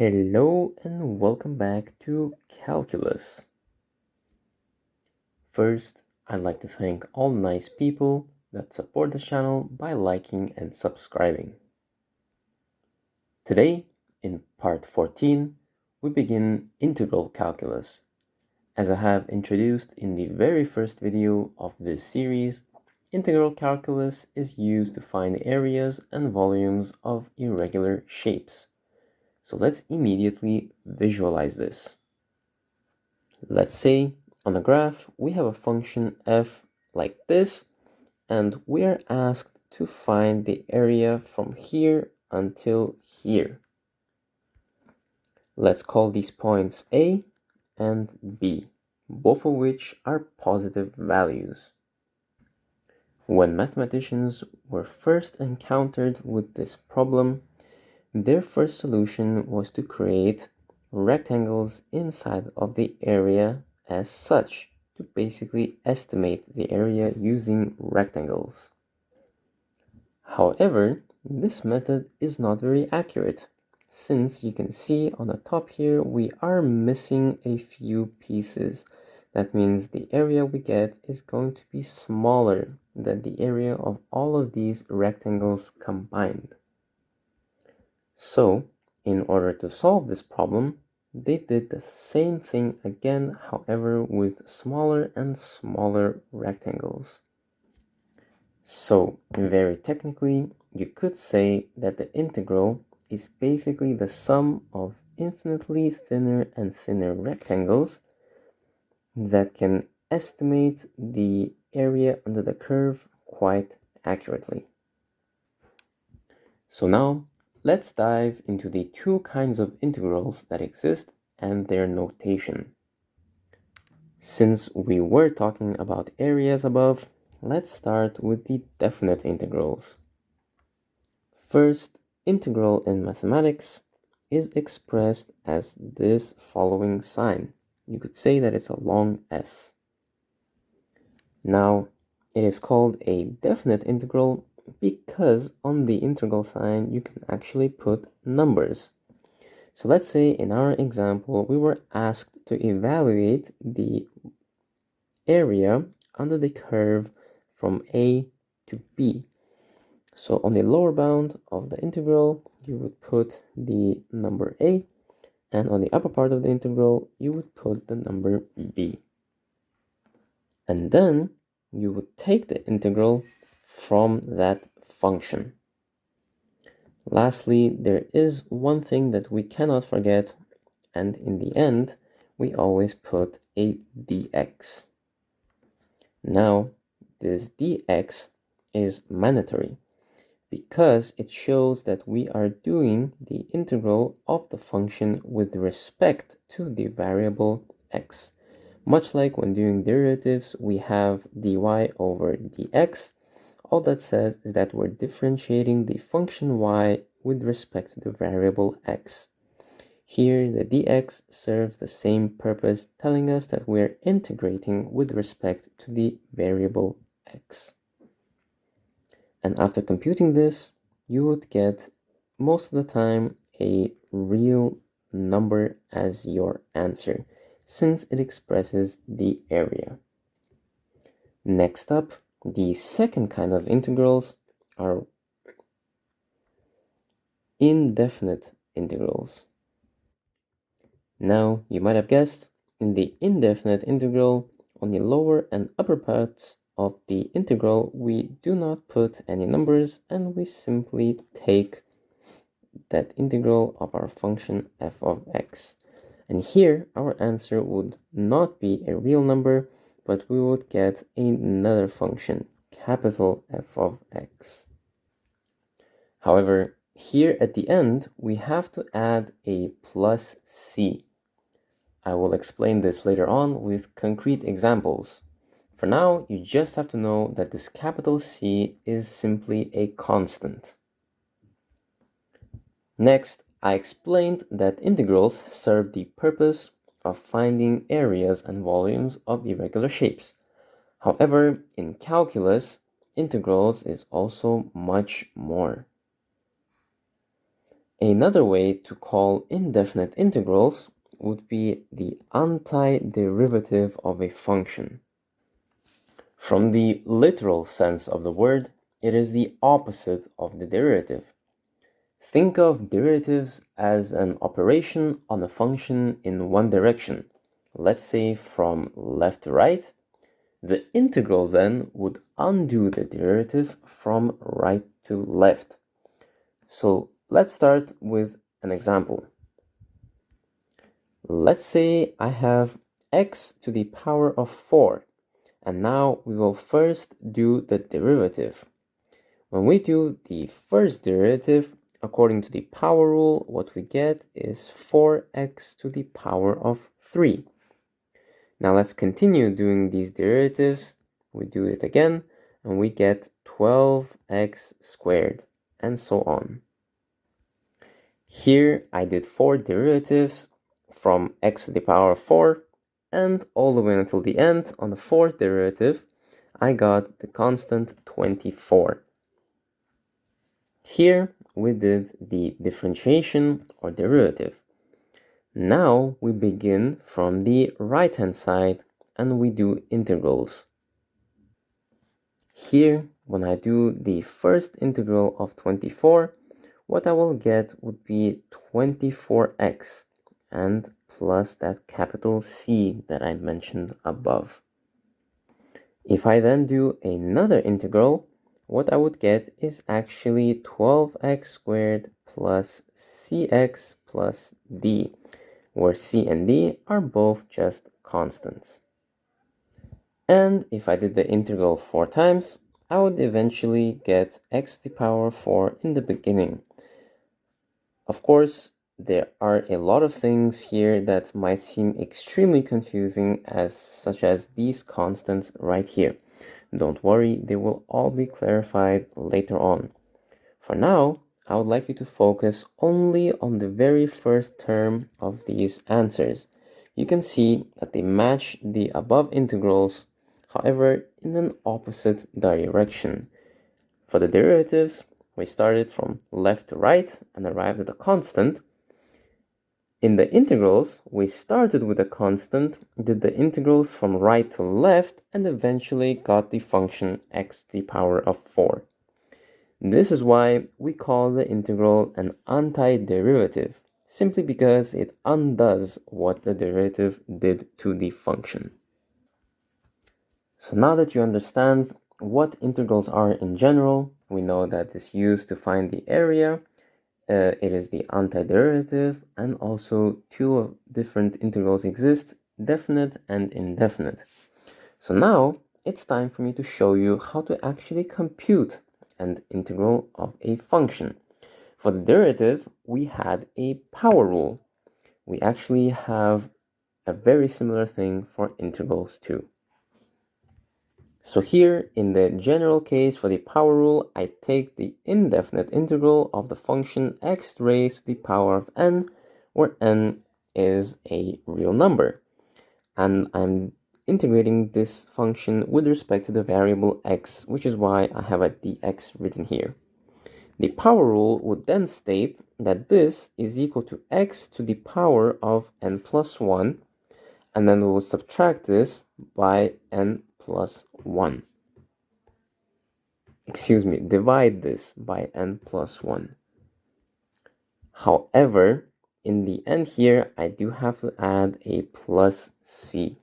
Hello and welcome back to Calculus. First, I'd like to thank all nice people that support the channel by liking and subscribing. Today, in part 14, we begin integral calculus. As I have introduced in the very first video of this series, integral calculus is used to find areas and volumes of irregular shapes. So let's immediately visualize this. Let's say on a graph we have a function f like this, and we are asked to find the area from here until here. Let's call these points A and B, both of which are positive values. When mathematicians were first encountered with this problem, their first solution was to create rectangles inside of the area as such, to basically estimate the area using rectangles. However, this method is not very accurate, since you can see on the top here we are missing a few pieces. That means the area we get is going to be smaller than the area of all of these rectangles combined. So, in order to solve this problem, they did the same thing again, however, with smaller and smaller rectangles. So, very technically, you could say that the integral is basically the sum of infinitely thinner and thinner rectangles that can estimate the area under the curve quite accurately. So now, let's dive into the two kinds of integrals that exist and their notation. Since we were talking about areas above, let's start with the definite integrals. First, integral in mathematics is expressed as this following sign. You could say that it's a long S. Now, it is called a definite integral because on the integral sign you can actually put numbers. So let's say in our example we were asked to evaluate the area under the curve from A to B. So on the lower bound of the integral you would put the number A, and on the upper part of the integral you would put the number B. And then you would take the integral from that function. Lastly, there is one thing that we cannot forget, and in the end, we always put a dx. Now, this dx is mandatory because it shows that we are doing the integral of the function with respect to the variable x. Much like when doing derivatives, we have dy over dx. All that says is that we're differentiating the function y with respect to the variable x. Here, the dx serves the same purpose, telling us that we're integrating with respect to the variable x. And after computing this, you would get, most of the time, a real number as your answer, since it expresses the area. Next up, the second kind of integrals are indefinite integrals. Now, you might have guessed, in the indefinite integral, on the lower and upper parts of the integral, we do not put any numbers and we simply take that integral of our function f of x. And here, our answer would not be a real number, but we would get another function, capital F of x. However, here at the end, we have to add a plus c. I will explain this later on with concrete examples. For now, you just have to know that this capital C is simply a constant. Next, I explained that integrals serve the purpose of finding areas and volumes of irregular shapes. However, in calculus, integrals is also much more. Another way to call indefinite integrals would be the antiderivative of a function. From the literal sense of the word, it is the opposite of the derivative. Think of derivatives as an operation on a function in one direction, let's say from left to right. The integral then would undo the derivative from right to left. So let's start with an example. Let's say I have x to the power of 4, and now we will first do the derivative. When we do the first derivative, according to the power rule, what we get is 4x to the power of 3. Now let's continue doing these derivatives. We do it again, and we get 12x squared, and so on. Here I did 4 derivatives from x to the power of 4, and all the way until the end, on the 4th derivative, I got the constant 24. Here we did the differentiation or derivative. Now we begin from the right-hand side and we do integrals. Here, when I do the first integral of 24, what I will get would be 24x and plus that capital C that I mentioned above. If I then do another integral, what I would get is actually 12x squared plus cx plus d, where c and d are both just constants. And if I did the integral 4 times, I would eventually get x to the power 4 in the beginning. Of course, there are a lot of things here that might seem extremely confusing, such as these constants right here. Don't worry, they will all be clarified later on. For now, I would like you to focus only on the very first term of these answers. You can see that they match the above integrals, however, in an opposite direction. For the derivatives, we started from left to right and arrived at a constant. In the integrals, we started with a constant, did the integrals from right to left, and eventually got the function x to the power of 4. This is why we call the integral an antiderivative, simply because it undoes what the derivative did to the function. So now that you understand what integrals are in general, we know that it's used to find the area. It is the antiderivative, and also two different integrals exist, definite and indefinite. So now it's time for me to show you how to actually compute an integral of a function. For the derivative, we had a power rule. We actually have a very similar thing for integrals too. So here, in the general case for the power rule, I take the indefinite integral of the function x raised to the power of n, where n is a real number. And I'm integrating this function with respect to the variable x, which is why I have a dx written here. The power rule would then state that this is equal to x to the power of n plus 1, and then we will subtract this by n plus 1. Divide this by n plus 1. However, in the end here, I do have to add a plus c,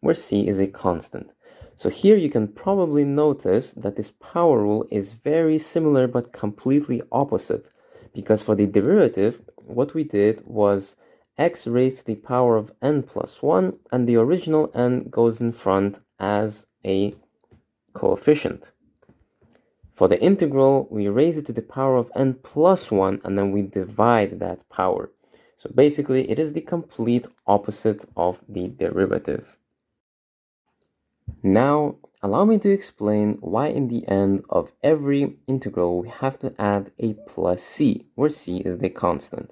where c is a constant. So here you can probably notice that this power rule is very similar but completely opposite, because for the derivative, what we did was x raised to the power of n plus 1, and the original n goes in front as a coefficient. For the integral, we raise it to the power of n plus 1, and then we divide that power. So basically, it is the complete opposite of the derivative. Now, allow me to explain why in the end of every integral we have to add a plus c, where c is the constant.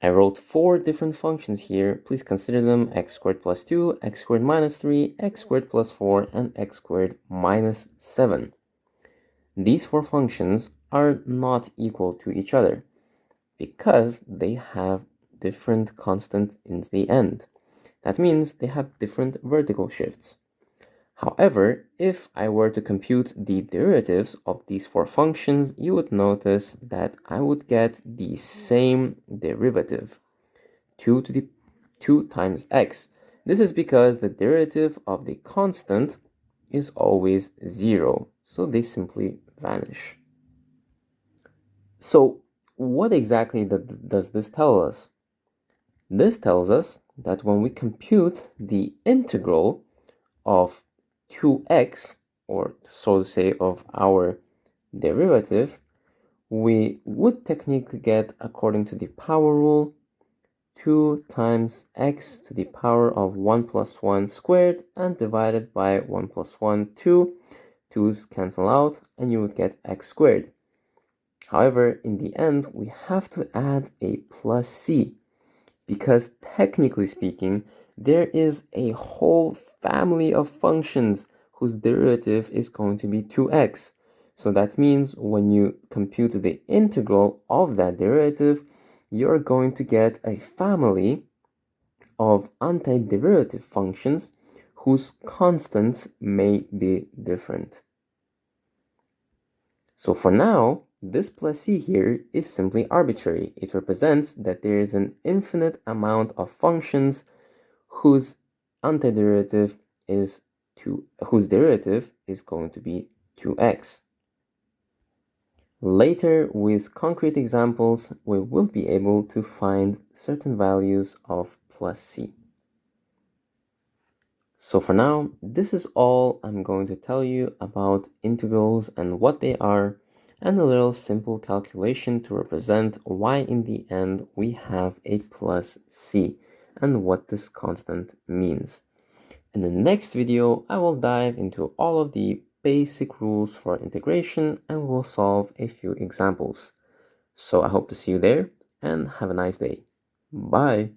I wrote 4 different functions here. Please consider them x squared plus 2, x squared minus 3, x squared plus 4, and x squared minus 7. These 4 functions are not equal to each other. because they have different constant in the end. That means they have different vertical shifts. However, if I were to compute the derivatives of these four functions, you would notice that I would get the same derivative, 2 times x. This is because the derivative of the constant is always 0, so they simply vanish. So what exactly does this tell us? This tells us that when we compute the integral of 2x, or so to say, of our derivative, we would technically get, according to the power rule, 2 times x to the power of 1 plus 1 squared and divided by 1 plus 1, 2. 2's cancel out and you would get x squared. However, in the end, we have to add a plus c, because technically speaking, there is a whole family of functions whose derivative is going to be 2x. So that means when you compute the integral of that derivative, you're going to get a family of antiderivative functions whose constants may be different. So for now, this plus c here is simply arbitrary. It represents that there is an infinite amount of functions whose antiderivative is whose derivative is going to be 2x. Later, with concrete examples, we will be able to find certain values of plus c. So for now, this is all I'm going to tell you about integrals and what they are, and a little simple calculation to represent why in the end we have a plus c and what this constant means. In the next video, I will dive into all of the basic rules for integration and we'll solve a few examples. So I hope to see you there and have a nice day. Bye!